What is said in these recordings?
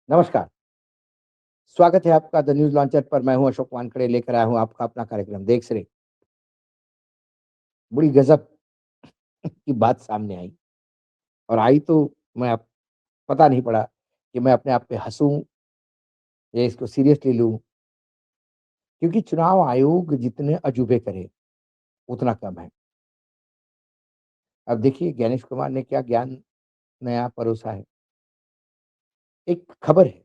नमस्कार, स्वागत है आपका द न्यूज़ लॉन्चर पर। मैं हूँ अशोक वानखेड़े, लेकर आया हूँ आपका अपना कार्यक्रम देख श्री। बड़ी गज़ब की बात सामने आई और आई तो मैं अब पता नहीं पड़ा कि मैं अपने आप पे हँसूँ या इसको सीरियसली लूँ, क्योंकि चुनाव आयोग जितने अजूबे करे, उतना कम है। अब देखिए ज्ञानेश कुमार ने क्या ज्ञान नया परोसा है। एक खबर है,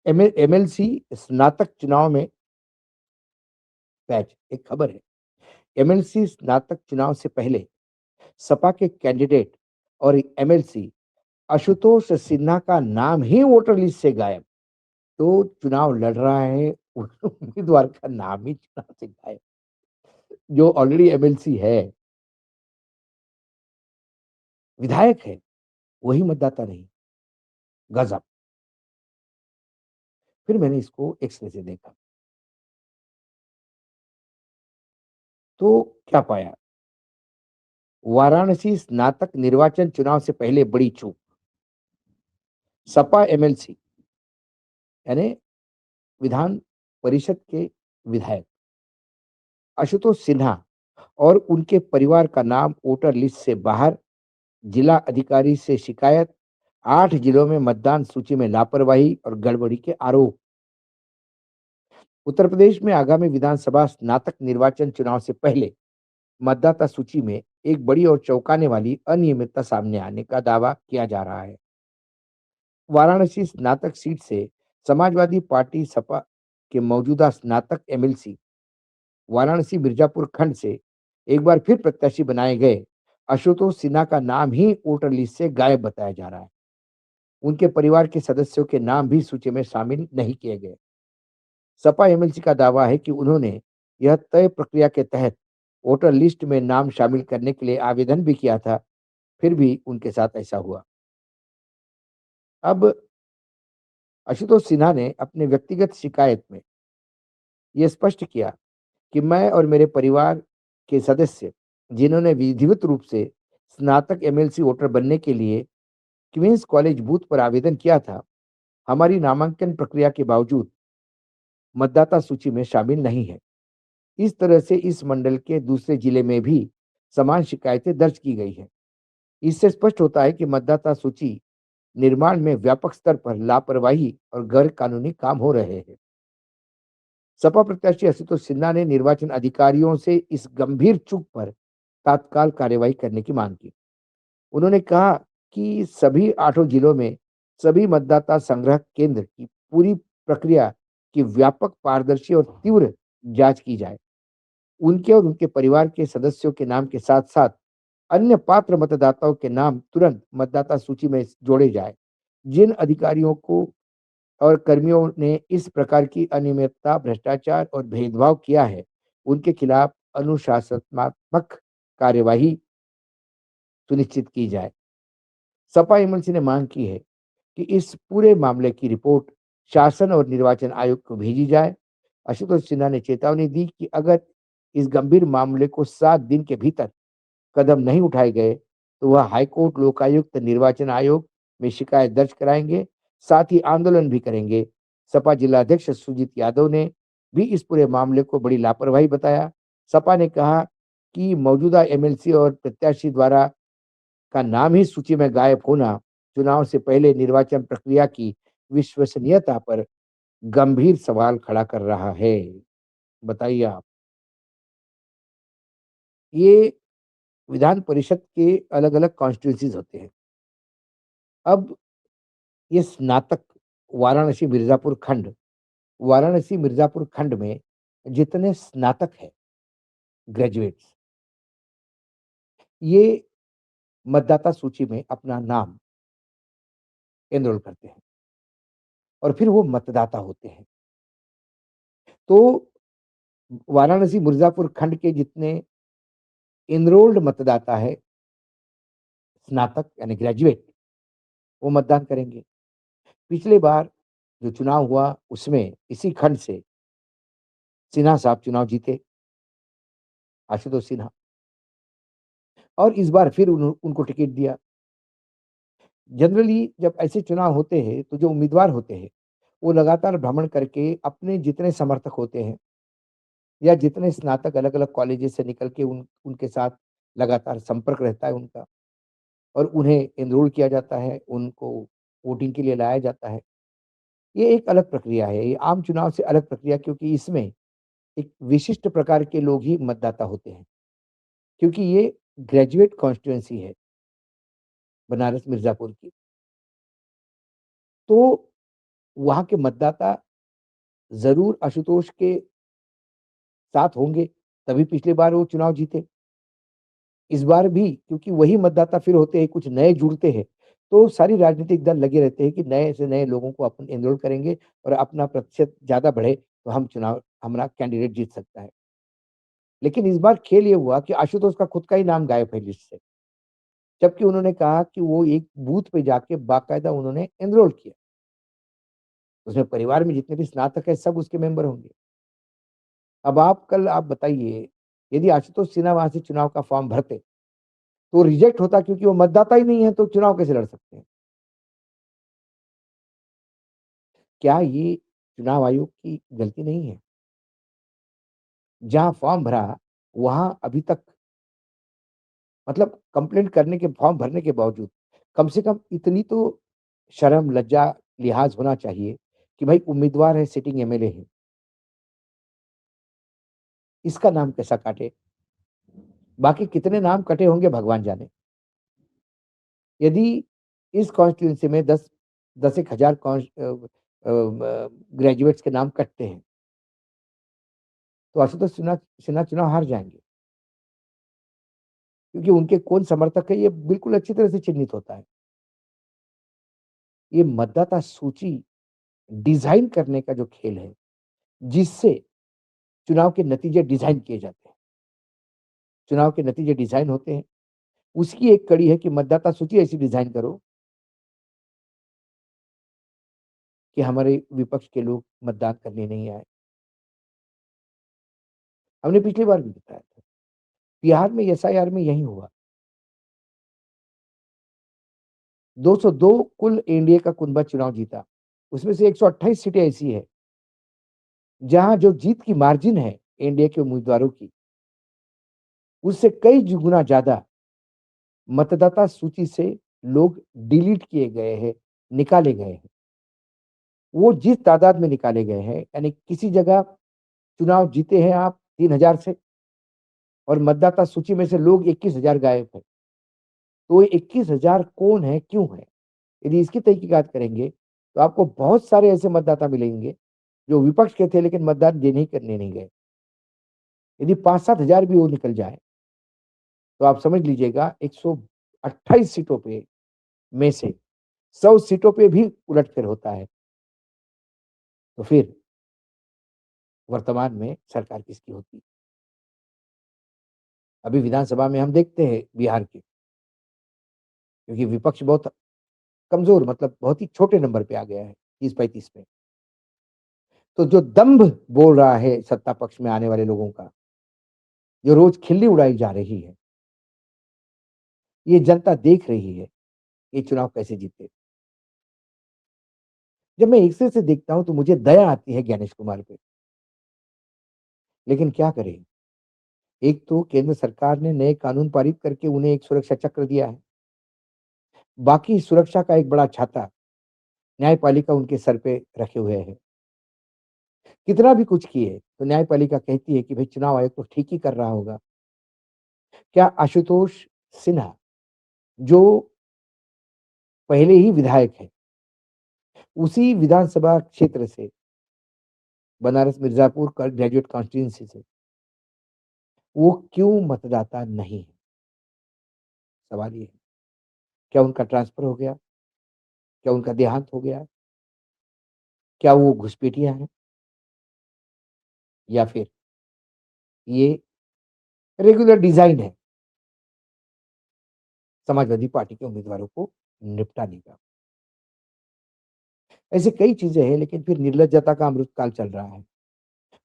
एमएलसी स्नातक चुनाव में पैच एक खबर है। एमएलसी स्नातक चुनाव से पहले सपा के कैंडिडेट और एमएलसी आशुतोष सिन्हा का नाम ही वोटर लिस्ट से गायब। तो चुनाव लड़ रहा है, उम्मीदवार का नाम ही चुनाव से गायब, जो ऑलरेडी एमएलसी है, विधायक है, वही मतदाता नहीं। गजब। फिर मैंने इसको एक्स-रे से देखा, तो क्या पाया? वाराणसी स्नातक निर्वाचन चुनाव से पहले बड़ी चूक। सपा एमएलसी यानी विधान परिषद के विधायक आशुतोष सिन्हा और उनके परिवार का नाम वोटर लिस्ट से बाहर, जिला अधिकारी से शिकायत, 8 जिलों में मतदान सूची में लापरवाही और गड़बड़ी के आरोप। उत्तर प्रदेश में आगामी विधानसभा स्नातक निर्वाचन चुनाव से पहले मतदाता सूची में एक बड़ी और चौंकाने वाली अनियमितता सामने आने का दावा किया जा रहा है। वाराणसी स्नातक सीट से समाजवादी पार्टी सपा के मौजूदा स्नातक एमएलसी वाराणसी मिर्जापुर खंड से एक बार फिर प्रत्याशी बनाए गए आशुतोष सिन्हा का नाम ही वोटर लिस्ट से गायब बताया जा रहा है। उनके परिवार के सदस्यों के नाम भी सूची में शामिल नहीं किए गए। सपा एमएलसी का दावा है कि उन्होंने यह तय प्रक्रिया के तहत वोटर लिस्ट में नाम शामिल करने के लिए आवेदन भी किया था, फिर भी उनके साथ ऐसा हुआ। अब आशुतोष सिन्हा ने अपने व्यक्तिगत शिकायत में यह स्पष्ट किया कि मैं और मेरे परिवार के सदस्य, जिन्होंने विधिवत रूप से स्नातक एमएलसी वोटर बनने के लिए क्वींस कॉलेज बूथ पर आवेदन किया था, हमारी नामांकन प्रक्रिया के बावजूद मतदाता सूची में शामिल नहीं है। इस तरह से इस मंडल के दूसरे जिले में भी समान शिकायतें दर्ज की गई हैं। इससे स्पष्ट होता है कि मतदाता सूची निर्माण में व्यापक स्तर पर लापरवाही और गैर कानूनी काम हो रहे हैं। सपा प्रत्याशी आशुतोष सिन्हा ने निर्वाचन अधिकारियों से इस गंभीर चूक पर तत्काल कार्रवाई करने की मांग की। उन्होंने कहा कि सभी 8 जिलों में सभी मतदाता संग्रह केंद्र की पूरी प्रक्रिया की व्यापक, पारदर्शी और तीव्र जांच की जाए। उनके और उनके परिवार के सदस्यों के नाम के साथ-साथ अन्य पात्र मतदाताओं के नाम तुरंत मतदाता सूची में जोड़े जाएँ। जिन अधिकारियों को और कर्मियों ने इस प्रकार की अनियमितता, भ्रष्टाचार और भेदभाव किया है, उनके खिलाफ अनुशासनात्मक कार्यवाही सुनिश्चित की जाए। सपा एमएलसी ने मांग की है कि इस पूरे मामले की रिपोर्ट शासन और निर्वाचन आयोग को भेजी जाए। आशुतोष सिन्हा ने चेतावनी दी कि अगर इस गंभीर मामले को 7 दिन के भीतर कदम नहीं उठाए गए, तो वह हाईकोर्ट, लोकायुक्त, निर्वाचन आयोग में शिकायत दर्ज कराएँगे, साथ ही आंदोलन भी करेंगे। सपा जिलाध्यक्ष सुजीत यादव ने भी इस पूरे मामले को बड़ी लापरवाही बताया। सपा ने कहा कि मौजूदा एमएलसी और प्रत्याशी द्वारा का नाम ही सूची में गायब होना चुनाव से पहले निर्वाचन प्रक्रिया की विश्वसनीयता पर गंभीर सवाल खड़ा कर रहा है। बताइए आप। ये विधान परिषद के अलग-अलग कॉन्स्टिट्यूएंसीज़ होते हैं। अब ये स्नातक वाराणसी मिर्ज़ापुर खंड, वाराणसी मिर्ज़ापुर खंड में जितने स्नातक हैं, ग्रेजुएट्स, ये मतदाता सूची में अपना नाम एनरोल करते हैं और फिर वो मतदाता होते हैं। तो वाराणसी मिर्ज़ापुर खंड के जितने एनरोल्ड मतदाता है, स्नातक यानी ग्रेजुएट, वो मतदान करेंगे। पिछली बार जो चुनाव हुआ उसमें इसी खंड से सिन्हा साहब चुनाव जीते, आशुतोष सिन्हा, और इस बार फिर उन्हों उनको टिकट दिया। जनरली जब ऐसे चुनाव होते हैं, तो जो उम्मीदवार होते हैं, वो लगातार भ्रमण करके अपने जितने समर्थक होते हैं या जितने स्नातक अलग-अलग कॉलेजेस से निकल के उनके साथ लगातार संपर्क रहता है उनका और उन्हें एनरोल किया जाता है, उनको वोटिंग के लिए लाया जाता है। ये एक अलग प्रक्रिया है, ये आम चुनाव से अलग प्रक्रिया क्योंकि इसमें एक विशिष्ट प्रकार के लोग ही मतदाता होते हैं, क्योंकि ये ग्रेजुएट कॉन्स्टिट्यूएंसी है बनारस मिर्ज़ापुर की। तो वहाँ के मतदाता ज़रूर आशुतोष के साथ होंगे, तभी पिछली बार वो चुनाव जीते। इस बार भी क्योंकि वही मतदाता फिर होते हैं, कुछ नए जुड़ते हैं, तो सारी राजनीतिक दल लगे रहते हैं कि नए से नए लोगों को अपन एनरोल करेंगे और अपना प्रतिशत ज़्यादा बढ़े, तो हम चुनाव हमारा कैंडिडेट जीत सकता है। लेकिन इस बार खेल ये हुआ कि आशुतोष का खुद का ही नाम गायब है लिस्ट से, जबकि उन्होंने कहा कि वो एक बूथ पे जाके बाकायदा उन्होंने एनरोल किया। उसमें परिवार में जितने भी स्नातक हैं, सब उसके मेंबर होंगे। अब आप बताइए, यदि आशुतोष सिन्हा वहाँ से चुनाव का फॉर्म भरते, तो रिजेक्ट होता क्योंकि वो मतदाता ही नहीं है, तो चुनाव कैसे लड़ सकते हैं? क्या ये चुनाव आयोग की गलती नहीं है? जहाँ फॉर्म भरा, वहाँ अभी तक मतलब कंप्लेंट करने के फॉर्म भरने के बावजूद, कम से कम इतनी तो शर्म, लज्जा, लिहाज़ होना चाहिए कि भाई उम्मीदवार है, सिटिंग एमएलए है, इसका नाम कैसा काटे? बाकी कितने नाम कटे होंगे भगवान जाने। यदि इस कॉन्स्टिट्यूएंसी में 10 एक हज़ार ग्रेजुएट्स के नाम कटते हैं, तो आशुतोष सिन्हा चुनाव हार जाएँगे, क्योंकि उनके कौन समर्थक है, ये बिल्कुल अच्छी तरह से चिन्हित होता है। ये मतदाता सूची डिज़ाइन करने का जो खेल है, जिससे चुनाव के नतीजे डिज़ाइन किए जाते हैं। चुनाव के नतीजे डिज़ाइन होते हैं, उसकी एक कड़ी है कि मतदाता सूची ऐसी डिज़ाइन करो कि हमारे विपक्ष के लोग मतदान करने नहीं आए। हमने पिछली बार भी बताया था। बिहार में एसआईआर में यही हुआ। 202 कुल एनडीए का कुनबा चुनाव जीता। उसमें से 128 सीटें ऐसी हैं, जहाँ जो जीत की मार्जिन है एनडीए के उम्मीदवारों की, उससे कई गुना ज़्यादा मतदाता सूची से लोग डिलीट किए गए हैं, निकाले गए हैं। वो जिस तादाद में निकाले गए हैं, यानी किसी जगह चुनाव जीते हैं आप 3000 से और मतदाता सूची में से लोग 21,000 गायब हैं। तो ये 21,000 कौन है, क्यों है? यदि इसकी तहकीकात करेंगे, तो आपको बहुत सारे ऐसे मतदाता मिलेंगे, जो विपक्ष के थे लेकिन मतदान देने ही करने नहीं गए। यदि 5-7 हज़ार भी वो निकल जाए, तो आप समझ लीजिएगा 128 सीटों पे में से 100 सीटों पे भी उलटफेर होता है। तो फिर वर्तमान में सरकार किसकी होती? अभी विधानसभा में हम देखते हैं बिहार की, क्योंकि विपक्ष बहुत कमज़ोर मतलब बहुत ही छोटे नंबर पे आ गया है, 30-35 पे। तो जो दंभ बोल रहा है सत्ता पक्ष में आने वाले लोगों का, जो रोज़ खिल्ली उड़ाई जा रही है, ये जनता देख रही है, ये चुनाव कैसे जीते। जब मैं एक से देखता हूँ तो मुझे दया आती है ज्ञानेश कुमार पे, लेकिन क्या करें? एक तो केंद्र सरकार ने नए कानून पारित करके उन्हें एक सुरक्षा चक्र दिया है, बाकी सुरक्षा का एक बड़ा छाता न्यायपालिका उनके सर पे रखे हुए है। कितना भी कुछ किए, तो न्यायपालिका कहती है कि भई चुनाव आयोग तो ठीक ही कर रहा होगा। क्या आशुतोष सिन्हा, जो पहले ही विधायक हैं, उसी विधानसभा क्षेत्र से बनारस मिर्ज़ापुर का ग्रेजुएट कॉन्स्टिट्यूएंसी से, वो क्यों मतदाता नहीं है? सवाल ये है। क्या उनका ट्रांसफ़र हो गया? क्या उनका देहांत हो गया? क्या वो घुसपैठिया हैं? या फिर ये रेगुलर डिज़ाइन है समाजवादी पार्टी के उम्मीदवारों को निपटाने का? ऐसी कई चीज़ें हैं लेकिन फिर निर्लज्जता का अमृतकाल चल रहा है।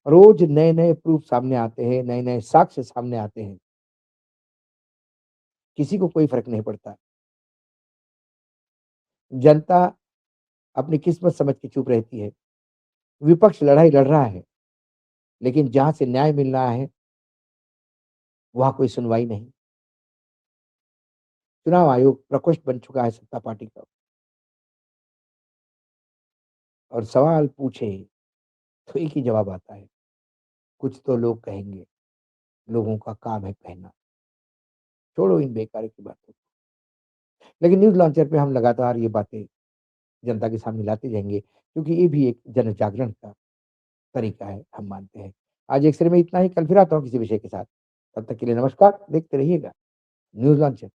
रोज़ नए-नए प्रूफ सामने आते हैं, नए-नए साक्ष्य सामने आते हैं। किसी को कोई फ़र्क नहीं पड़ता। जनता अपनी किस्मत समझ के चुप रहती है। विपक्ष लड़ाई लड़ रहा है, लेकिन जहाँ से न्याय मिल रहा है, वहाँ कोई सुनवाई नहीं। चुनाव आयोग प्रकोष्ठ बन चुका है सत्ता पार्टी का और सवाल पूछे तो एक ही जवाब आता है, कुछ तो लोग कहेंगे, लोगों का काम है कहना। छोड़ो इन बेकार की बातों को। लेकिन न्यूज़ लॉन्चर पे हम लगातार ये बातें जनता के सामने लाते जाएँगे, क्योंकि ये भी एक जन जागरण का तरीका है, हम मानते हैं। आज एक्स-रे में इतना ही, कल फिर आता हूँ किसी विषय के साथ। तब तक के लिए नमस्कार, देखते रहिएगा न्यूज़ लॉन्चर।